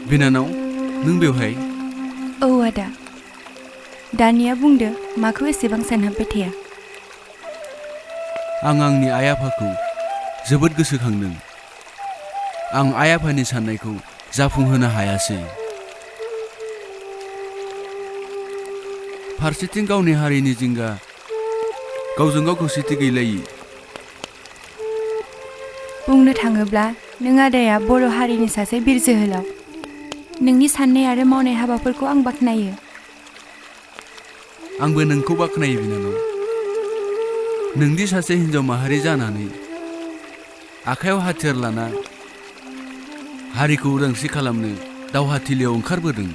बिनानाव नों बेवहाय? औ आदा, दानिया बुंदो माखौ एसेबां सानहाबबाय थाया? आं आंनि आइ आफाखौ जोबोद गोसोखांदों। आं आइ आफानि साननायखौ जाफुंहोनो हायासै। फारसेथिं गावनि हारिनि जिंगा, गावजों गाव खौसेथि गैलायि। बुंनो थाङोब्ला नों आदाया बर' हारिनि सासे बिर जोहोलाव। नोंनि साननाय आरो मावनाय हाबाफोरखौ आं बाख्नायो। आंबो नोंखौ बाख्नायो बिनानाव। नोंदि सासे हिन्जाव माहारि जानानै आखायाव हाथियार लाना हारिखौ उदांस्रि खालामनो दावहाथिलियाव ओंखारबोदों।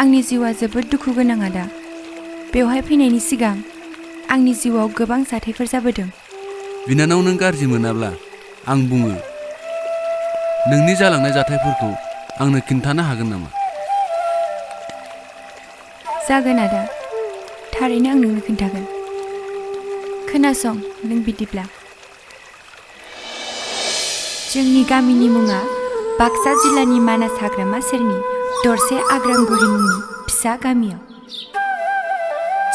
आंनि जिउआ जोबोद दुखु गोनां आदा। बेवहाय फैनायनि सिगां आंनि जिउआव गोबां जाथायफोर जाबोदों। बिनानाव नों गाज्रि मोनाब्ला आं बुङो, नोंनि जालांनाय जाथायफोरखौ आंनो खिन्थानो हागोन नामा? जागोन आदा, थारैनो आं नोंनो खिन्थागोन। खोनासं नों बिदिब्ला। जोंनि गामिनि मुङा बाक्सा जिल्लानि मानास हाग्रामा सेरनि दरसे आग्रांगुरि मुंनि फिसा गामियाव।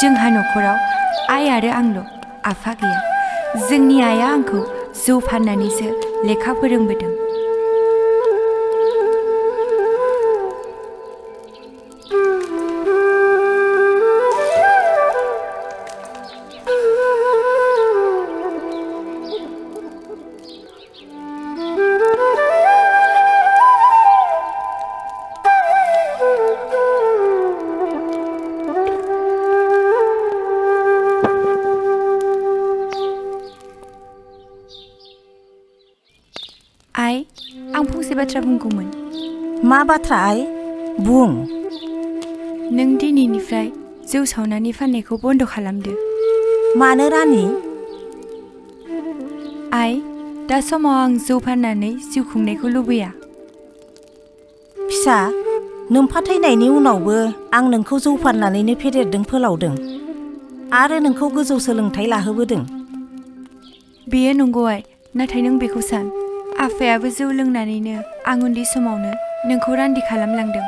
जोंहा न'खराव आइ आरो आंल', आफा गैया। जोंनि आइया आंखौ जौ फाननानैसो लेखा फोरोंबोदों। आइ, आं फंसे बाथ्रा बुंगौमोन। मा बाथ्रा आइ? बुं। नों दिनैनिफ्राय जौ सावनानै फाननायखौ बन्द' खालामदो। मानो रानि? आइ, दा समाव आं जौ फाननानै जिउ खुंनायखौ लुबैया। फिसा, नोमफा थैनायनि उनावबो आं नोंखौ जौ फाननानैनो फेदेरदों फोलावदों आरो नोंखौ गोजौ सोलोंथाइ लाहोबोदों। बेयो नंगौ आइ, नाथाय नों बेखौ सान, आफायाबो जौ लोंनानैनो आं उन्दै समावनो नोंखौ रान्दि खालामलांदों।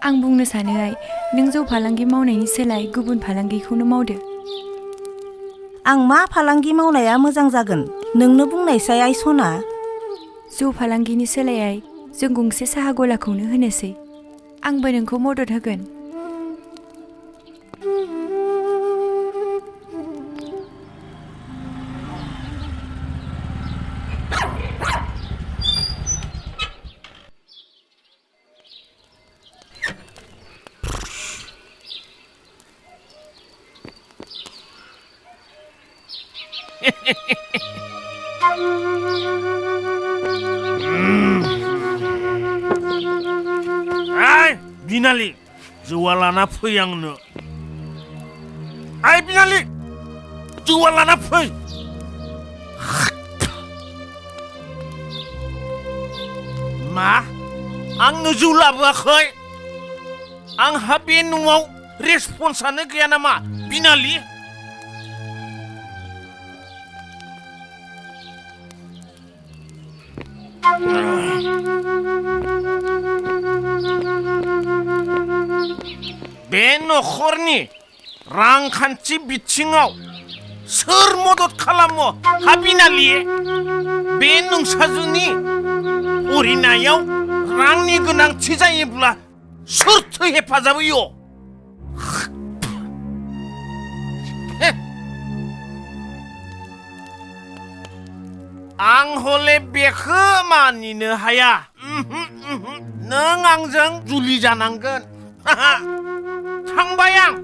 आं बुंनो सानो आइ, नों जौ फालांगि मावनायनि सोलाय गुबुन फालांगिखौनो मावदो। आं मा फालांगि मावनाया मोजां जागोन? नोंनो बुंनायसाय आइ सना। जौ फालांगिनि सोलायै जों गंसे साहा गलाखौनो होनोसै। आंबो नोंखौ मदद होगोन। बिनालि, जौआ लाना फै आंनो। बिनालि, जौआ लाना फै। मा? आंनो जौ लाबोआखै? आंहा बे न'आव रेसपन्सानो गैया नामा, बिनालि? बे नखरनि रांखान्थि बिथिङाव सोर मदद खालामो, हा बिनालि? बे नोंसाजुनि फरिनायाव रांनि गोनांथि जायोब्ला सोरथो हेफाजाब होयो? आं हले बेखौ मानिनो हाया। नों आंजों जुलि जानांगोन। थांबाय आं।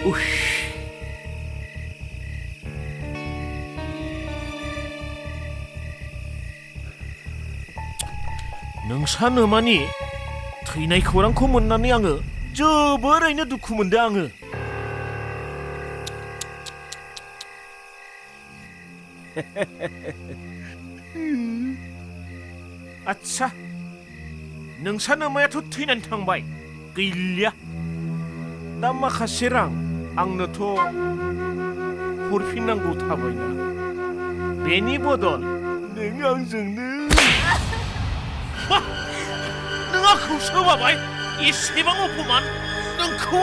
नोंसा नोमानि थैनाय खौरांखौ मोननानै आङो जोबोरैनो दुखु मोनदों आङो। आच्छा, नोंसा नोमायाथ' थैनानै थांबाय, गैलिया। दा माखासे रां आंनोथ' हरफिननांगौ थाबायना। बेनि बदल नों आंजोंनो नों आंखौ सोबाबाय, एसेबां अपमान। नोंखौ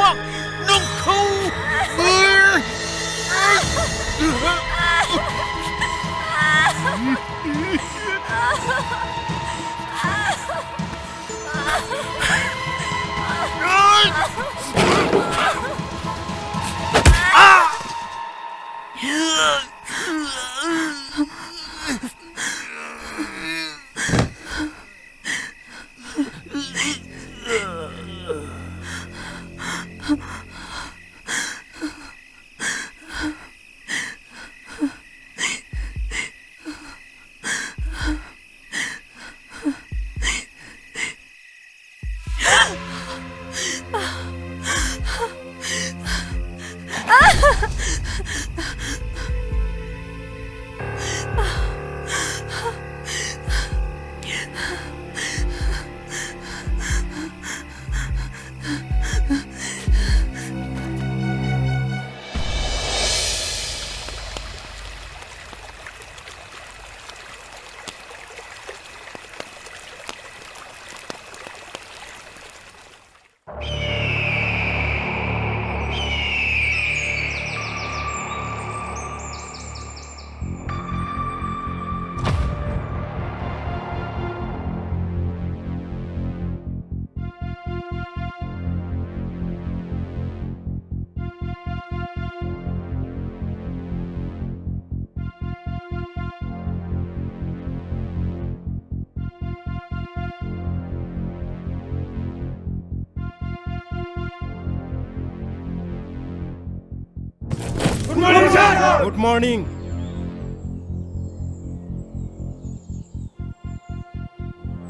गुड मर्निं।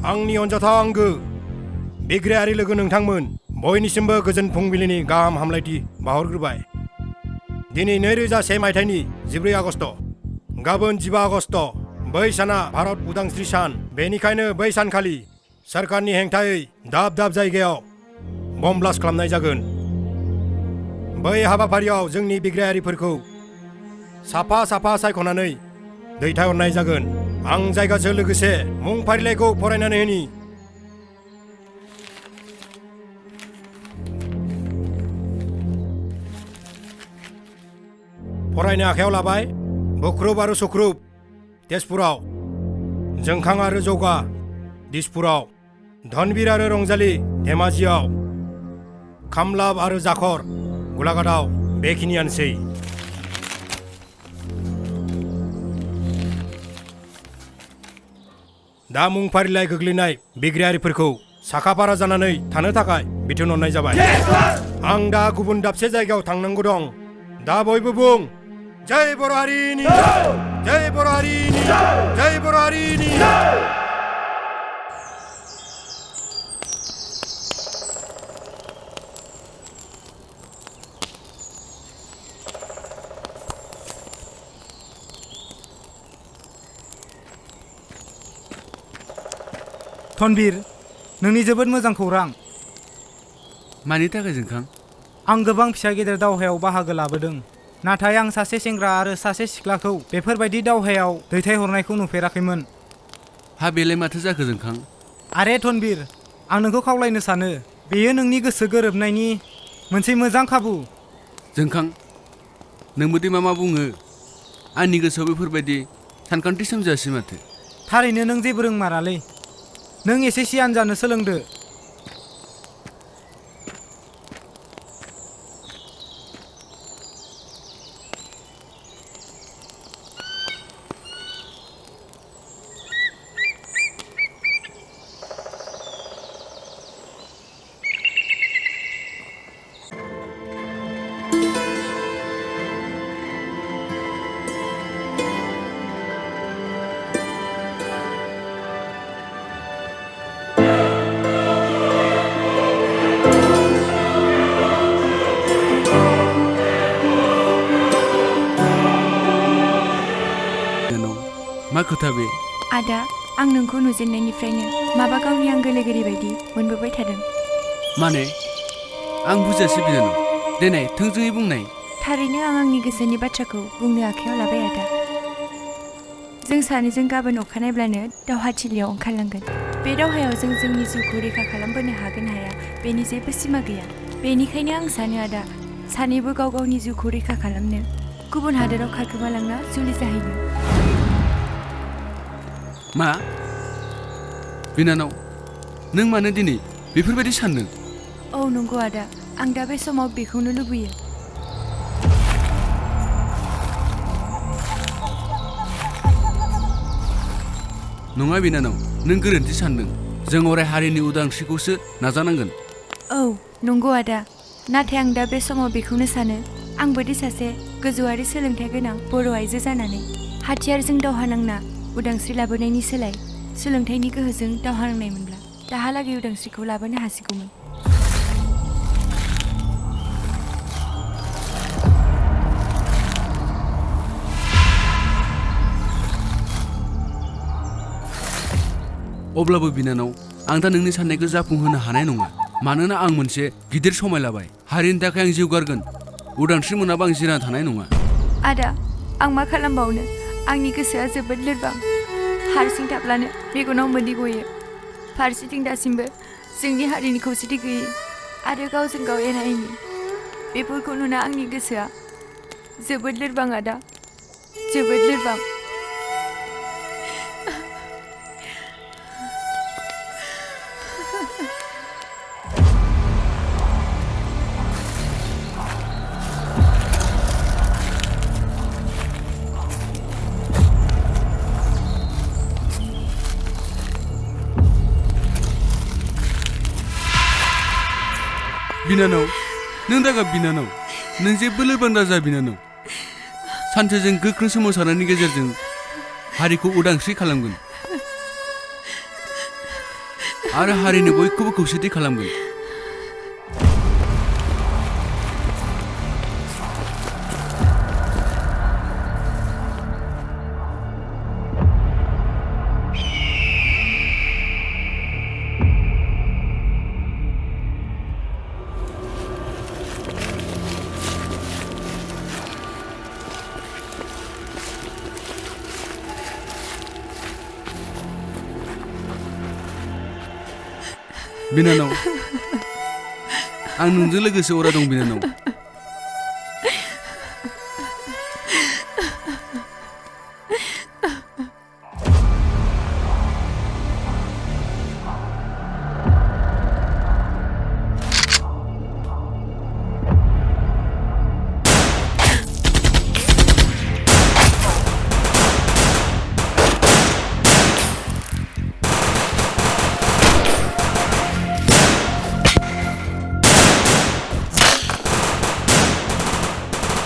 आंनि अनजाथाव आंगो बिग्रायारि लोगो नोंथांमोन, बयनिसिमबो गोजोन फुंबिलिनि गाहाम हामलायथि बावहरग्रोबाय। दिनै 2001 मायथाइनि 14 आगस्ट, गाबोन 15 आगस्ट, बै साना भारत उदांस्रि सान। बेनिखायनो बै सानखालि सोरखारनि हेंथायै दाब दाब जायगायाव बम ब्लास्ट खालामनाय जागोन। बै हाबाफारियाव जोंनि बिग्रायारिफोरखौ साफा साफा सायख'नानै दैथायहरनाय जागोन। आं जायगाजों लोगोसे मुं फारिलाइखौ फरायनानै होनि। फरायनो आखायाव लाबाय। बुख्रुब आरो सुख्रुब तेजपुराव, जोंखां आरो जौगा दिसपुराव, धनभिर आरो रंजाली धेमाजियाव, खामलाब आरो जाखर गलाघाटआव। बेखिनियानोसै। दा मुं फारिलाइ गोग्लैनाय बिग्रायारिफोरखौ साखाफारा जानानै थानो थाखाय बिथोन हरनाय जाबाय। आं दा गुबुन दाबसे जायगायाव थांनांगौ दं। दा बयबो बुं, जय बर' हारिनि, जय बर' हारिनि, जय बर' हारिनि। धनभीर, नोंनि जोबोद मोजां खौरां। मानि थाखाय जोंखां? आं गोबां फिसा गेदेर दावहायाव बाहागो लाबोदों, नाथाय आं सासे सेंग्रा आरो सासे सिख्लाखौ बेफोरबायदि दावहायाव दैथायहरनायखौ नुफेराखैमोन। हा बेलाय माथो जाखो जोंखां? आरे धनभीर, आं नोंखौ खावलायनो सानो, बेयो नोंनि गोसो गोरोबनायनि मोनसे मोजां खाबु। जोंखां, नोंबोदि मा बुङो, आंनि गोसोआव बेफोरबायदि सानखान्थि सोमजियासै माथो। थारैनो नों जेबो रोंमारालै। नों एसे सियान जानो सोलोंदो। खोथा बे? आदा, आं नोंखौ नुजेननायनिफ्रायनो माबा गावनि आंगो लोगोरि बायदि मोनबोबाय थादों। माने आं बुजियासै बिनानाव, देनाय थोंजोङै बुंनाय। थारैनो आं आंनि गोसोनि बाथ्राखौ बुंनो आखायाव लाबाय आदा। जों सानैजों गाबोन अखानायब्लानो दावहाथिलियाव ओंखारलांगोन। बे दावहायाव जों जोंनि जिउखौ रैखा खालामबोनो हागोन हाया बेनि जेबो सिमा गैया। बेनिखायनो आं सानो आदा, सानैबो गाव गावनि जिउखौ रैखा खालामनो गुबुन हादोराव खारखोमालांना जुलि जाहैनो। मा? बिनानाव, नों मानो दिनै बेफोरबायदि सान्दों? औ नंगौ आदा, आं दा बे समाव बेखौनो लुबैयो। नङा बिनानाव, नों गोरोन्थि सान्दों। जों अराय हारिनि उदांस्रिखौसो नाजानांगोन। औ नंगौ आदा, नाथाय आं दा बे समाव बेखौनो सानो, आंबोदि सासे गोजौआरि सोलोंथाइ गोनां बर' आइजो जानानै हाथियारजों दावहा नांना उदांस्रि लाबोनायनि सोलाय सोलोंथाइनि गोहोजों दावहा नांनायमोनब्ला दाहालागै उदांस्रिखौ लाबोनो हासिगौमोन। अब्लाबो बिनानाव, आं दा नोंनि साननायखौ जाफुंहोनो हानाय नङा। मानोना आं मोनसे गिदिर समाय लाबाय। हारिनि थाखाय आं जिउ गारगोन। उदांस्रि मोनाबा आं जिरायना थानाय नङा। आदा, आं मा खालामबावनो? आंनि गोसोआ जोबोद लोरबां। हारसिं थाब्लानो मेगनाव मोदै गयो। फारसेथिं दासिमबो जोंनि हारिनि खौसेथि गैयै आरो गावजों गाव एना एनि, बेफोरखौ नुना आंनि गोसोआ जोबोद लोरबां आदा, जोबोद लोरबां। बिनानाव, नों दागाब बिनानाव, नों जेबो लोरबां दाजा बिनानाव। सानसे जों गोख्रों सोमावसारनायनि गेजेरजों हारिखौ उदांस्रि खालामगोन आरो हारिनि बयखौबो खौसेथि खालामगोन। बिनानाव, आं नोंजों लोगोसे अराय दं बिनानाव।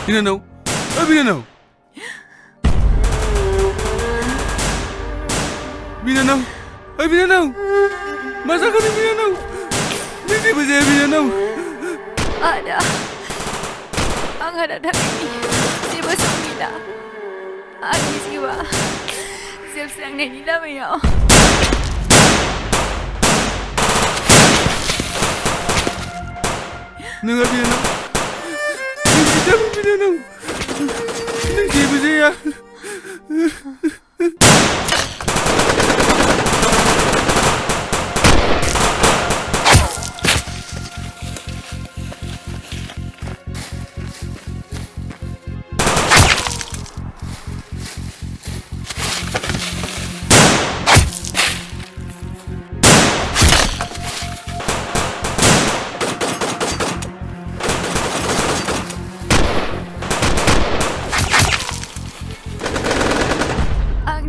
बिनानाव, बिनानाव, बिनानाव, बिनानाव, मा जाखो नों बिनानाव? नों जेबो जाया बिनानाव। आदा, आंहा दा थांनायनि जेबो सम गैला। आंनि जिउआ जोबस्रांनायनि लामायाव। नोङा बिनानाव, बिनानाव, नों जेबो जाया।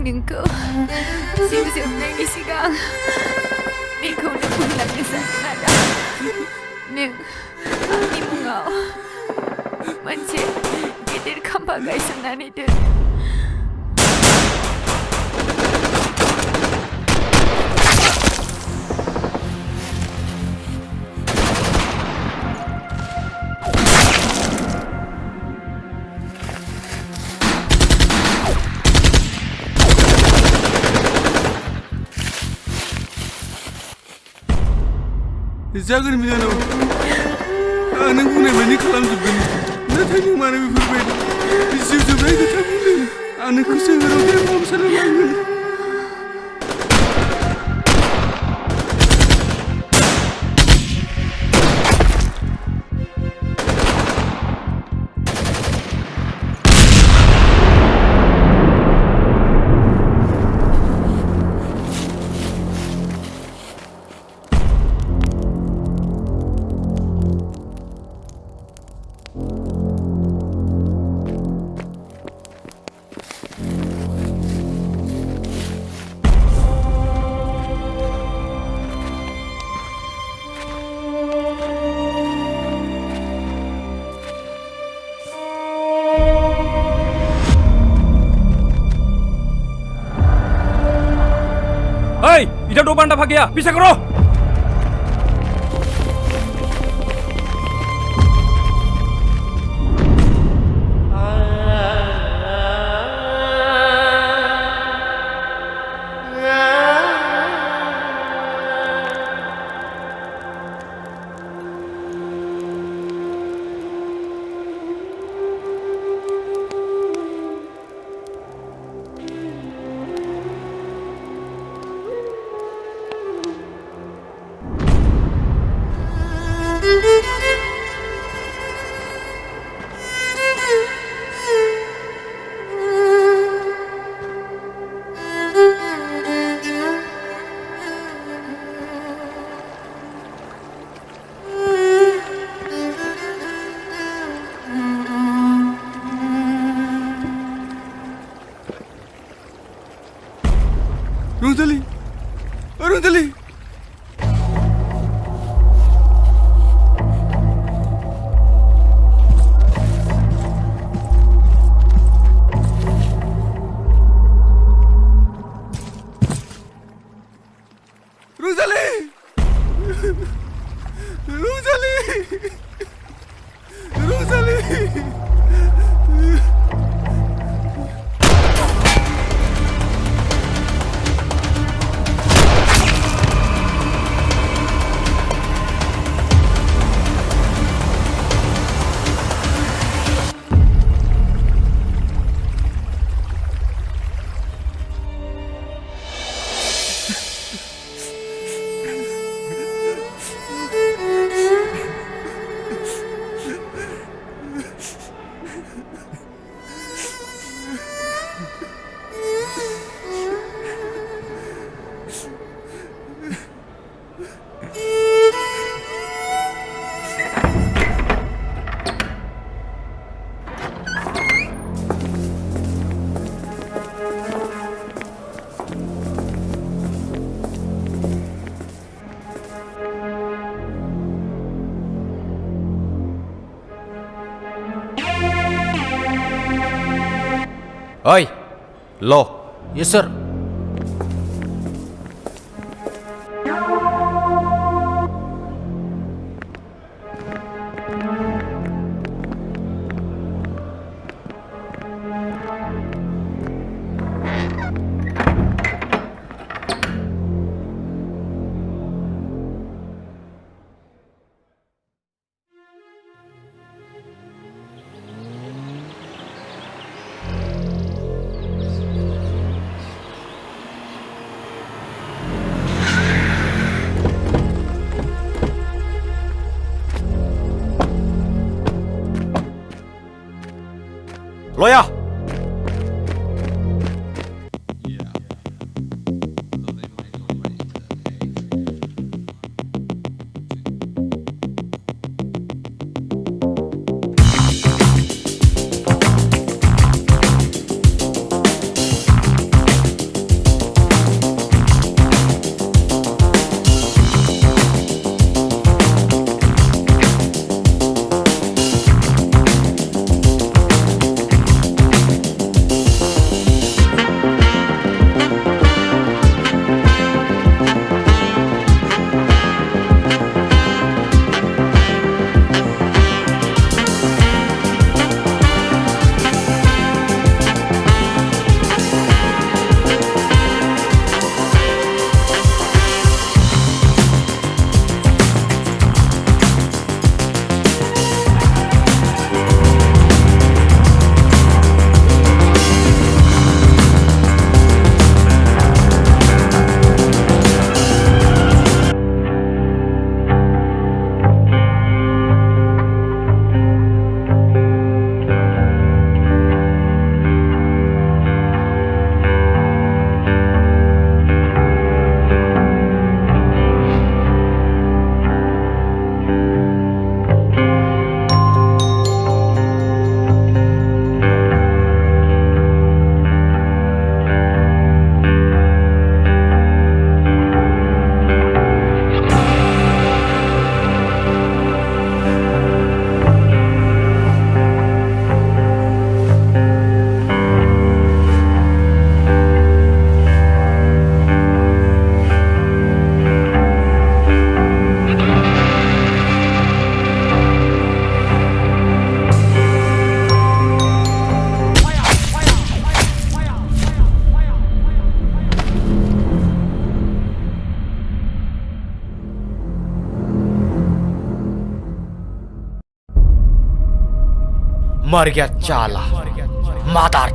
नोंखौ जिउ जोबनायनि सिगां बेखौनो बुंलांनो सानो आदा, नों आंनि मुङाव मोनसे गिदिर खाम्फा गायसननानै दोन। जागोन बिनानाव आं नों बुंनाय बायदि खालामजोबगोन नाथाय नों मानो बेफोरबायदि जिउ जोबनाय खोथा बुंदों आं नोंखौ सोहोराव देहा फाहामसालियाव लांगोन इधर 2 बंदा भाग गया पीछे करो Rangjali! Rangjali! Rangjali! Rangjali! Rangjali! Oi, lo. Yes sir. Lawyer! मर गया चाला मादार